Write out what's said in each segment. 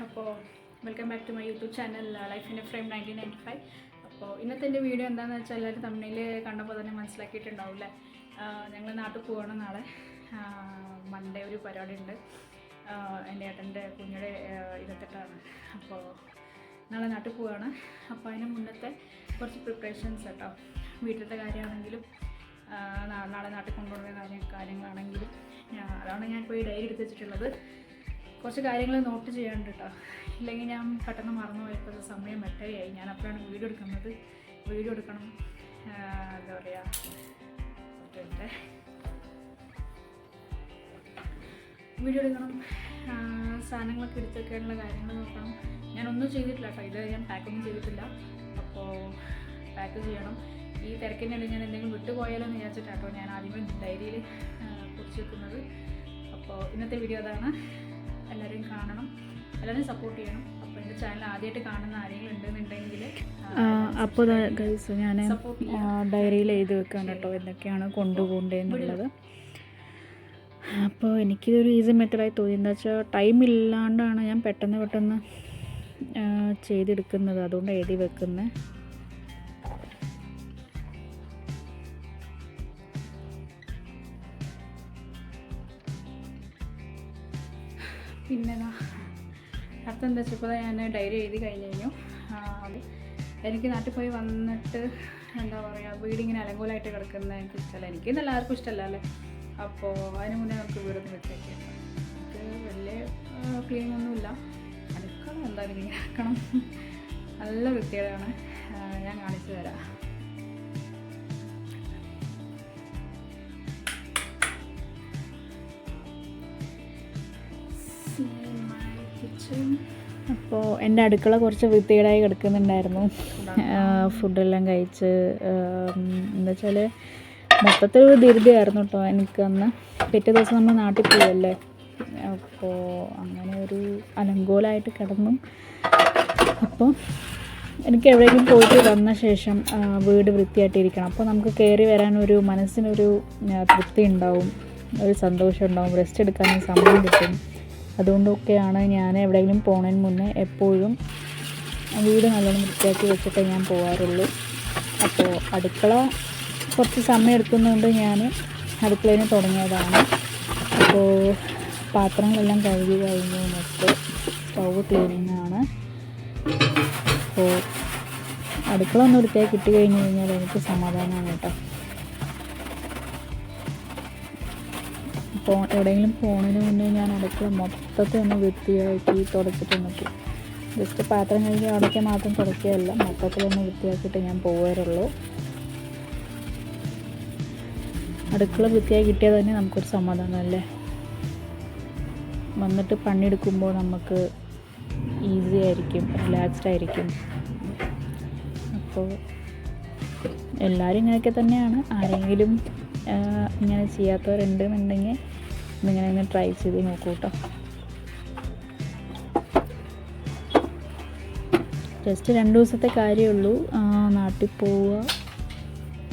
അപ്പോൾ welcome back to my YouTube channel life in a frame 1995. അപ്പോൾ ഇന്നത്തെ എൻ്റെ വീഡിയോ എന്താണെന്ന് വെച്ചാൽ എല്ലാവരും തമ്മിൽ കണ്ടപ്പോൾ തന്നെ മനസ്സിലാക്കിയിട്ടുണ്ടാവില്ലേ. ഞങ്ങൾ നാട്ടിൽ പോവുകയാണ് നാളെ. മൺഡേ ഒരു പരിപാടി ഉണ്ട്. എൻ്റെ ഏട്ടൻ്റെ കുഞ്ഞിയുടെ 28 അപ്പോൾ നാളെ നാട്ടിൽ പോവുകയാണ്. അപ്പോൾ അതിന് മുന്നത്തെ കുറച്ച് പ്രിപ്പറേഷൻസ് കേട്ടോ. വീട്ടിലത്തെ കാര്യമാണെങ്കിലും നാളെ നാട്ടിൽ കൊണ്ടുപോകുന്ന കാര്യങ്ങളാണെങ്കിലും അതാണ് ഞാൻ ഇപ്പോൾ ഈ ഡയറി എടുത്ത് വെച്ചിട്ടുള്ളത്. കുറച്ച് കാര്യങ്ങൾ നോട്ട് ചെയ്യാനുണ്ട് കേട്ടോ. ഇല്ലെങ്കിൽ ഞാൻ പെട്ടെന്ന് മറന്നു പോയപ്പോൾ സമയം വെട്ടരയായി. ഞാൻ അപ്പോഴാണ് വീഡിയോ എടുക്കുന്നത്. വീഡിയോ എടുക്കണം, എന്താ പറയുക, വീഡിയോ എടുക്കണം, സാധനങ്ങളൊക്കെ എടുത്തൊക്കെയുള്ള കാര്യങ്ങൾ നോക്കണം. ഞാനൊന്നും ചെയ്തിട്ടില്ല കേട്ടോ. ഇത് ഞാൻ പാക്കൊന്നും ചെയ്തിട്ടില്ല. അപ്പോൾ പാക്ക് ചെയ്യണം. ഈ തിരക്കിൻ്റെ ഇടയിൽ ഞാൻ എന്തെങ്കിലും വിട്ടുപോയാലോ എന്ന് വിചാരിച്ചിട്ടാട്ടോ ഞാൻ ആദ്യമേ ഡയറിയിൽ കുറിച്ച് വെക്കുന്നത്. അപ്പോൾ ഇന്നത്തെ വീഡിയോ അതാണ്. എല്ലാവരെയും കാണണം, എല്ലാവരും സപ്പോർട്ട് ചെയ്യണം. അപ്പോൾ എൻ്റെ ചാനൽ ആദ്യമായിട്ട് കാണുന്ന ആരെങ്കിലും ഉണ്ടെന്നുണ്ടെങ്കിൽ അപ്പോൾ ഗൈസ് ഞാൻ ഡയറിയിൽ എഴുതി വെക്കാൻ കേട്ടോ എന്തൊക്കെയാണ് കൊണ്ടുപോകേണ്ടതെന്നുള്ളത്. അപ്പോൾ എനിക്കിതൊരു ഈസി മെത്തേഡായി തോന്നി. എന്താ വെച്ചാൽ ടൈം ഇല്ലാണ്ടാണ് ഞാൻ പെട്ടെന്ന് ചെയ്തെടുക്കുന്നത്. അതുകൊണ്ട് എഴുതി വെക്കുന്നത്. പിന്നെ അടുത്ത എന്താ വെച്ചപ്പോൾ ഞാൻ ഡയറി എഴുതി കഴിഞ്ഞു. എനിക്ക് നാട്ടിൽ പോയി വന്നിട്ട് എന്താ പറയുക, വീടിങ്ങനെ അലങ്കോലമായിട്ട് കിടക്കുന്നത് എനിക്ക് ഇഷ്ടമല്ല. എനിക്ക് എല്ലാവർക്കും ഇഷ്ടമല്ല അല്ലേ. അപ്പോൾ അതിന് മുന്നേ നമുക്ക് വീടൊന്ന് വെച്ചേക്കാം. എനിക്ക് വലിയ ക്ലീനിങ് ഒന്നുമില്ല. അടുക്കള എന്തായാലും ഇങ്ങനെ ആക്കണം. നല്ല വൃത്തികേടാണ്. ഞാൻ കാണിച്ചു തരാം. അപ്പോൾ എൻ്റെ അടുക്കള കുറച്ച് വൃത്തികേടായി കിടക്കുന്നുണ്ടായിരുന്നു. ഫുഡെല്ലാം കഴിച്ച് എന്താ വെച്ചാൽ മൊത്തത്തിൽ ധൃതിയായിരുന്നു കേട്ടോ എനിക്കന്ന്. പിറ്റേ ദിവസം നമ്മൾ നാട്ടിൽ പോയല്ലേ. അപ്പോൾ അങ്ങനെ ഒരു അലങ്കോലമായിട്ട് കിടന്നു. അപ്പോൾ എനിക്ക് എവിടെയെങ്കിലും പോയിട്ട് വന്ന ശേഷം വീട് വൃത്തിയായിട്ടിരിക്കണം. അപ്പോൾ നമുക്ക് കയറി വരാനൊരു മനസ്സിനൊരു തൃപ്തി ഉണ്ടാവും, ഒരു സന്തോഷം ഉണ്ടാവും, റെസ്റ്റ് എടുക്കാൻ സമയം കിട്ടും. അതുകൊണ്ടൊക്കെയാണ് ഞാൻ എവിടെയെങ്കിലും പോകുന്നതിന് മുന്നേ എപ്പോഴും വീട് നല്ലോണം വൃത്തിയാക്കി വെച്ചിട്ടേ ഞാൻ പോകാറുള്ളൂ. അപ്പോൾ അടുക്കള കുറച്ച് സമയം എടുക്കുന്നതുകൊണ്ട് ഞാൻ അടുക്കളയിൽ നിന്ന് തുടങ്ങിയതാണ്. അപ്പോൾ പാത്രങ്ങളെല്ലാം കഴുകി കഴിഞ്ഞു. മൊത്തം സ്റ്റൗവ് ക്ലീനിങ്ങാണ്. അപ്പോൾ അടുക്കള ഒന്ന് വൃത്തിയാക്കി കിട്ടി കഴിഞ്ഞ് കഴിഞ്ഞാൽ എനിക്ക് സമാധാനമാണ് കേട്ടോ. എവിടെയെങ്കിലും പോകുന്നതിന് മുന്നേ ഞാൻ അടുക്കള മൊത്തത്തിൽ ഒന്ന് വൃത്തിയാക്കി തുടച്ചിട്ട് നിൽക്കും. ജസ്റ്റ് പാത്രം കഴുകി അവിടേക്ക് മാത്രം തുടയ്ക്കുകയല്ല, മൊത്തത്തിലൊന്ന് വൃത്തിയാക്കിയിട്ട് ഞാൻ പോകാറുള്ളൂ. അടുക്കള വൃത്തിയായി കിട്ടിയാൽ തന്നെ നമുക്കൊരു സമാധാനമല്ലേ. വന്നിട്ട് പണിയെടുക്കുമ്പോൾ നമുക്ക് ഈസി ആയിരിക്കും, റിലാക്സ്ഡ് ആയിരിക്കും. അപ്പോൾ എല്ലാവരും ഇങ്ങനെയൊക്കെ തന്നെയാണ്. ആരെങ്കിലും ഇങ്ങനെ ചെയ്യാത്തവരുണ്ടെന്നുണ്ടെങ്കിൽ ഇന്നിങ്ങനെ ഒന്ന് ട്രൈ ചെയ്ത് നോക്കൂ കേട്ടോ. ജസ്റ്റ് 2 ദിവസത്തെ കാര്യമുള്ളൂ. നാട്ടിൽ പോവുക,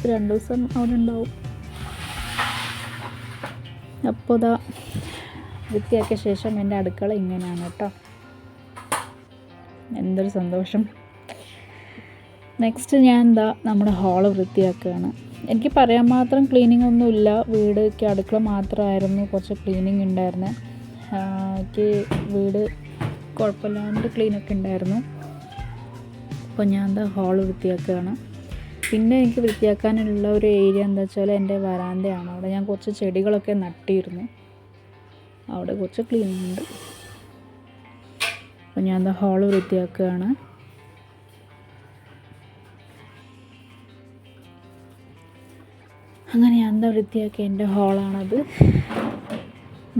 2 ദിവസം അവിടെ ഉണ്ടാവും. അപ്പോൾ ഇതാ വൃത്തിയാക്കിയ ശേഷം എൻ്റെ അടുക്കള ഇങ്ങനെയാണ് കേട്ടോ. എന്തൊരു സന്തോഷം. നെക്സ്റ്റ് ഞാൻ നമ്മുടെ ഹാള് വൃത്തിയാക്കുകയാണ്. എനിക്ക് പറയാൻ മാത്രം ക്ലീനിങ് ഒന്നുമില്ല. വീടൊക്കെ അടുക്കള മാത്രമായിരുന്നു കുറച്ച് ക്ലീനിങ് ഉണ്ടായിരുന്നത്. എനിക്ക് വീട് കുഴപ്പമില്ലാണ്ട് ക്ലീനൊക്കെ ഉണ്ടായിരുന്നു. അപ്പോൾ ഞാൻ ഹാള് വൃത്തിയാക്കുകയാണ്. പിന്നെ എനിക്ക് വൃത്തിയാക്കാനുള്ള ഒരു ഏരിയ എന്താ വെച്ചാൽ എൻ്റെ വരാന്തയാണ്. അവിടെ ഞാൻ കുറച്ച് ചെടികളൊക്കെ നട്ടിരുന്നു. അവിടെ കുറച്ച് ക്ലീനിങ് ഉണ്ട്. അപ്പോൾ ഞാൻ ഹാള് വൃത്തിയാക്കുകയാണ്. അങ്ങനെ ഞാൻ വൃത്തിയാക്കിയ എൻ്റെ ഹാളാണത്.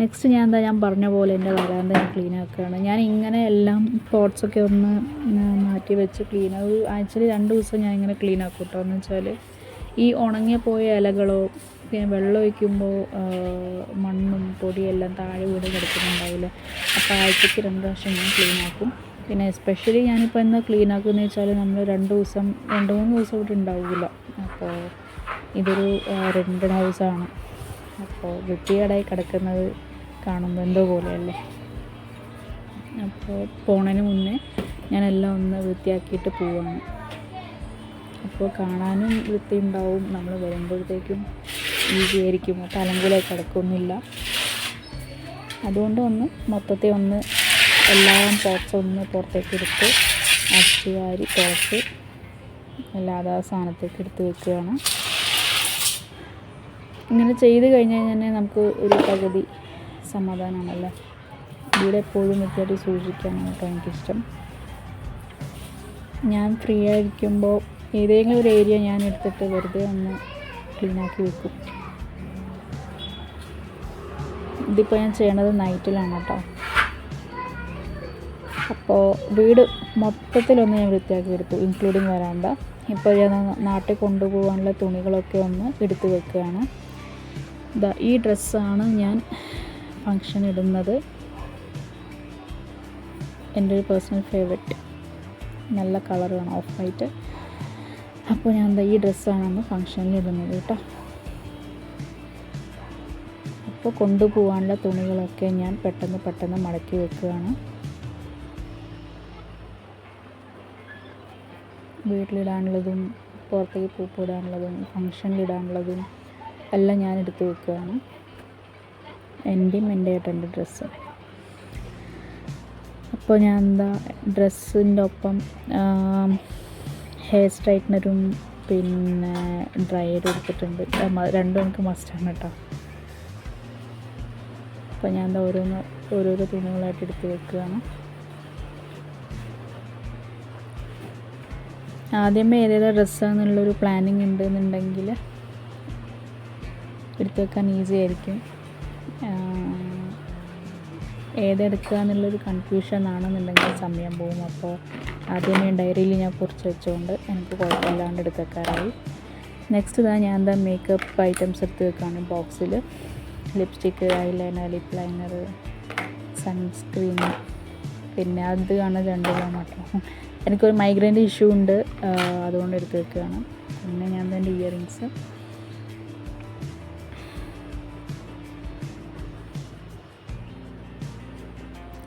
നെക്സ്റ്റ് ഞാൻ പറഞ്ഞ പോലെ എൻ്റെ വരാന്ത ഞാൻ ക്ലീൻ ആക്കുകയാണ്. ഞാൻ ഇങ്ങനെ എല്ലാം പോട്ട്സൊക്കെ ഒന്ന് മാറ്റി വെച്ച് ക്ലീൻ ആക്കും. ആഴ്ചയിൽ 2 ദിവസം ഞാൻ ഇങ്ങനെ ക്ലീൻ ആക്കും കേട്ടോ. എന്ന് വെച്ചാൽ ഈ ഉണങ്ങിയ പോയ ഇലകളോ പിന്നെ വെള്ളം ഒഴിക്കുമ്പോൾ മണ്ണും പൊടിയെല്ലാം താഴെ വീട് കിടക്കുന്നുണ്ടാവില്ല. അപ്പോൾ ആഴ്ചയ്ക്ക് 2 പ്രാവശ്യം ഞാൻ ക്ലീൻ ആക്കും. പിന്നെ എസ്പെഷ്യലി ഞാനിപ്പോൾ എന്താ ക്ലീൻ ആക്കുകയെന്ന് വെച്ചാൽ നമ്മൾ 2 ദിവസം 2-3 ദിവസം ഇവിടെ ഉണ്ടാവില്ല. അപ്പോൾ ഇതൊരു റെൻറ്റഡ് ഹൗസാണ്. അപ്പോൾ വൃത്തികേടായി കിടക്കുന്നത് കാണുമ്പോൾ എന്തോ പോലെയല്ലേ. അപ്പോൾ പോണതിന് മുന്നേ ഞാനെല്ലാം ഒന്ന് വൃത്തിയാക്കിയിട്ട് പോവാണ്. അപ്പോൾ കാണാനും വൃത്തിയുണ്ടാവും, നമ്മൾ വരുമ്പോഴത്തേക്കും ഈസി ആയിരിക്കും, അപ്പോൾ അലങ്കൂലമായി കിടക്കൊന്നുമില്ല. അതുകൊണ്ട് മൊത്തത്തിൽ എല്ലാം ഒന്ന് പുറത്തേക്ക് എടുത്ത് അടിച്ച് വാരി തുറച്ച് എല്ലാ സാധനത്തേക്ക് എടുത്ത് വെക്കുകയാണ്. ഇങ്ങനെ ചെയ്ത് കഴിഞ്ഞ് കഴിഞ്ഞാൽ നമുക്ക് ഒരു പകുതി സമാധാനമാണല്ലോ. ഇവിടെ എപ്പോഴും വൃത്തിയായിട്ട് സൂക്ഷിക്കാനാണ് കേട്ടോ എനിക്കിഷ്ടം. ഞാൻ ഫ്രീ ആയിരിക്കുമ്പോൾ ഏതെങ്കിലും ഒരു ഏരിയ ഞാൻ എടുത്തിട്ട് വെറുതെ ഒന്ന് ക്ലീനാക്കി വെക്കും. ഇതിപ്പോൾ ഞാൻ ചെയ്യണത് നൈറ്റിലാണ് കേട്ടോ. അപ്പോൾ വീട് മൊത്തത്തിലൊന്ന് ഞാൻ വൃത്തിയാക്കി എടുത്തു, ഇൻക്ലൂഡിങ് വരാണ്ട. ഇപ്പോൾ ഞാൻ നാട്ടിൽ കൊണ്ടുപോകാനുള്ള തുണികളൊക്കെ ഒന്ന് എടുത്ത് വെക്കുകയാണ്. ഈ ഡ്രസ്സാണ് ഞാൻ ഫങ്ഷൻ ഇടുന്നത്, എൻ്റെ ഒരു പേഴ്സണൽ ഫേവറേറ്റ്. നല്ല കളറാണ്, ഓഫ് വൈറ്റ്. അപ്പോൾ ഞാൻ ഈ ഡ്രസ്സാണ് ഫങ്ഷനിൽ ഇടുന്നത് കേട്ടോ. അപ്പോൾ കൊണ്ടുപോകാനുള്ള തുണികളൊക്കെ ഞാൻ പെട്ടെന്ന് മടക്കി വെക്കുകയാണ്. വീട്ടിലിടാനുള്ളതും പുറത്തേക്ക് പൂപ്പിടാനുള്ളതും ഫങ്ഷനിലിടാനുള്ളതും എല്ലാം ഞാൻ എടുത്ത് വെക്കുകയാണ്. എൻ്റെ ഏട്ടൻ്റെ ഡ്രസ്സ്. അപ്പോൾ ഞാൻ ഡ്രസ്സിൻ്റെ ഒപ്പം ഹെയർ സ്ട്രൈറ്റ്നറും പിന്നെ ഡ്രയറും എടുത്തിട്ടുണ്ട്. രണ്ടും എനിക്ക് മസ്റ്റാണ് കേട്ടോ. അപ്പോൾ ഞാൻ ഓരോരോ തുണികളായിട്ട് എടുത്ത് വെക്കുകയാണ്. ആദ്യമേ ഏതേതാ ഡ്രസ്സാണെന്നുള്ളൊരു പ്ലാനിങ് ഉണ്ടെന്നുണ്ടെങ്കിൽ എടുത്ത് വെക്കാൻ ഈസി ആയിരിക്കും. ഏതെടുക്കുക എന്നുള്ളൊരു കൺഫ്യൂഷൻ ആണെന്നുണ്ടെങ്കിൽ സമയം പോകും. അപ്പോൾ ആദ്യമേ ഡയറിയിൽ ഞാൻ കുറിച്ച് വെച്ചുകൊണ്ട് എനിക്ക് കുഴപ്പമില്ലാണ്ട് എടുത്ത് വെക്കാറായി. നെക്സ്റ്റ് ഞാൻ മേക്കപ്പ് ഐറ്റംസ് എടുത്ത് വെക്കുകയാണ് ബോക്സിൽ. Lipstick, eyeliner, lip liner, sunscreen, പിന്നെ അത് കാണാൻ 2 ഗ്രാം കേട്ടോ. എനിക്കൊരു മൈഗ്രെയിൻ്റെ ഇഷ്യൂ ഉണ്ട്, അതുകൊണ്ട് എടുത്ത് വെക്കുകയാണ്. പിന്നെ ഞാൻ എൻ്റെ ഇയറിങ്സ്,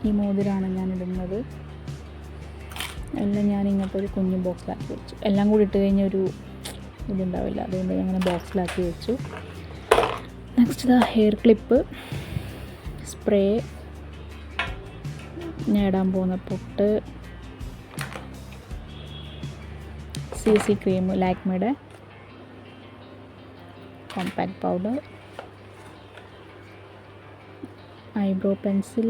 ഈ മോതിരമാണ് ഞാൻ ഇടുന്നത്. എല്ലാം ഞാൻ ഇങ്ങനത്തെ ഒരു കുഞ്ഞു ബോക്സിലാക്കി വെച്ചു. എല്ലാം കൂടി ഇട്ട് കഴിഞ്ഞാൽ ഒരു ഇതുണ്ടാവില്ല, അതുകൊണ്ട് അങ്ങനെ ബോക്സിലാക്കി വെച്ചു. നെക്സ്റ്റ് ഹെയർ ക്ലിപ്പ്, സ്പ്രേ, ഞാൻ ഇടാൻ പോകുന്ന പൊട്ട്, CC ക്രീം, ലാക്മിയുടെ കോമ്പാക്ട് പൗഡർ, ഐബ്രോ പെൻസിൽ.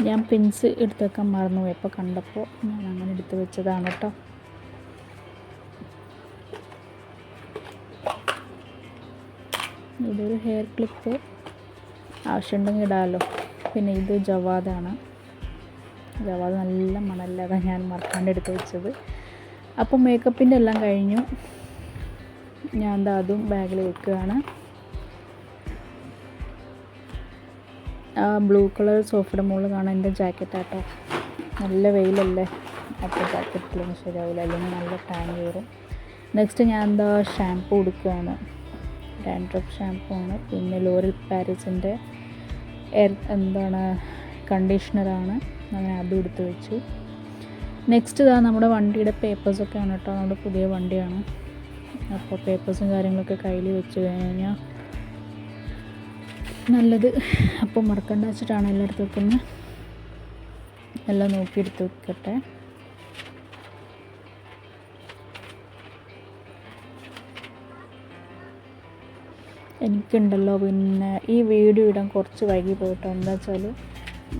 ഞാൻ പിൻസ് എടുത്ത് വെക്കാൻ മറന്നുപോയി, അപ്പോൾ കണ്ടപ്പോൾ ഞാൻ അങ്ങനെ എടുത്ത് വെച്ചതാണ് കേട്ടോ. ഇതൊരു ഹെയർ ക്ലിപ്പ്, ആവശ്യമുണ്ടെങ്കിൽ ഇടാമല്ലോ. പിന്നെ ഇത് ജവാദാണ്. ജവാദ് നല്ല മണല്ല, അതാണ് ഞാൻ മറക്കാണ്ട് എടുത്ത് വെച്ചത്. അപ്പോൾ മേക്കപ്പിൻ്റെ എല്ലാം കഴിഞ്ഞു. ഞാൻ അതും ബാഗിൽ വെക്കുകയാണ്. ആ ബ്ലൂ കളർ സോഫയുടെ മുകളിൽ കാണാൻ എൻ്റെ ജാക്കറ്റാട്ടോ. നല്ല വെയിലല്ലേ, അപ്പോൾ ജാക്കറ്റിലൊന്നും ശരിയാവില്ല, അല്ലെങ്കിൽ നല്ല ടാൻ കയറും. നെക്സ്റ്റ് ഞാൻ ഷാമ്പൂ എടുക്കുകയാണ്. ഡാൻഡ്രഫ് ഷാമ്പൂ ആണ്. പിന്നെ ലോറൽ പാരിസിൻ്റെ കണ്ടീഷണറാണ്. അങ്ങനെ അതും എടുത്ത് വെച്ചു. നെക്സ്റ്റ് നമ്മുടെ വണ്ടിയുടെ പേപ്പേഴ്സൊക്കെയാണ് കേട്ടോ. നമ്മുടെ പുതിയ വണ്ടിയാണ്, അപ്പോൾ പേപ്പേഴ്സും കാര്യങ്ങളൊക്കെ കയ്യിൽ വെച്ച് കഴിഞ്ഞാൽ നല്ലത്. അപ്പോൾ മറക്കണ്ട വെച്ചിട്ടാണ് എല്ലാം എടുത്ത് വെക്കുന്നത്. എല്ലാം നോക്കിയെടുത്ത് വെക്കട്ടെ. എനിക്കുണ്ടല്ലോ പിന്നെ ഈ വീഡിയോ ഇടാൻ കുറച്ച് വൈകി പോയിട്ടോ. എന്താ വെച്ചാൽ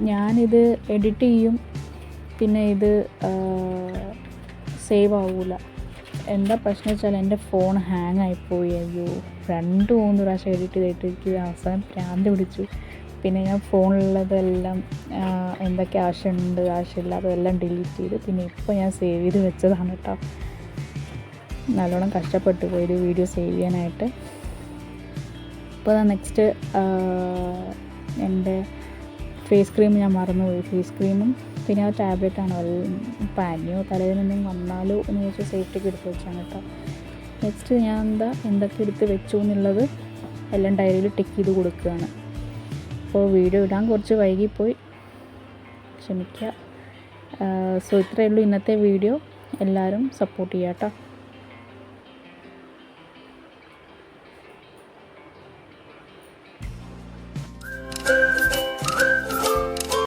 ഞാനിത് എഡിറ്റ് ചെയ്യും, പിന്നെ ഇത് സേവ് ആവില്ല. എന്താ പ്രശ്നം വെച്ചാൽ എൻ്റെ ഫോൺ ഹാങ് ആയിപ്പോയി. അയ്യോ, 2-3 പ്രാവശ്യം എഡിറ്റ് ചെയ്തിട്ട് എനിക്ക് അവസാനം ഭ്രാന്ത് പിടിച്ചു. പിന്നെ ഞാൻ ഫോണിലുള്ളതെല്ലാം എന്തൊക്കെ ആവശ്യമുണ്ട് ആവശ്യമില്ല അതെല്ലാം ഡിലീറ്റ് ചെയ്ത് പിന്നെ ഇപ്പോൾ ഞാൻ സേവ് ചെയ്ത് വെച്ചതാണ് കേട്ടോ. നല്ലോണം കഷ്ടപ്പെട്ടു പോയി ഒരു വീഡിയോ സേവ് ചെയ്യാനായിട്ട്. ഇപ്പോൾ നെക്സ്റ്റ് എൻ്റെ ഫേസ് ക്രീം ഞാൻ മറന്നുപോയി. ഫേസ് ക്രീമും പിന്നെ ആ ടാബ്ലറ്റാണ്. പനിയോ തലവേദന എന്തെങ്കിലും വന്നാലോ എന്ന് ചോദിച്ചാൽ സേഫ്റ്റിക്ക് എടുത്ത് വെച്ചാണ് കേട്ടോ. നെക്സ്റ്റ് ഞാൻ എന്തൊക്കെ എടുത്ത് വെച്ചു എന്നുള്ളത് എല്ലാം ഡയറിയിൽ ടിക്ക് ചെയ്ത് കൊടുക്കുകയാണ്. അപ്പോൾ വീഡിയോ ഇടാൻ കുറച്ച് വൈകിപ്പോയി, ക്ഷമിക്കുക. സോ ഇത്രയേ ഉള്ളൂ ഇന്നത്തെ വീഡിയോ. എല്ലാവരും സപ്പോർട്ട് ചെയ്യാം കേട്ടോ.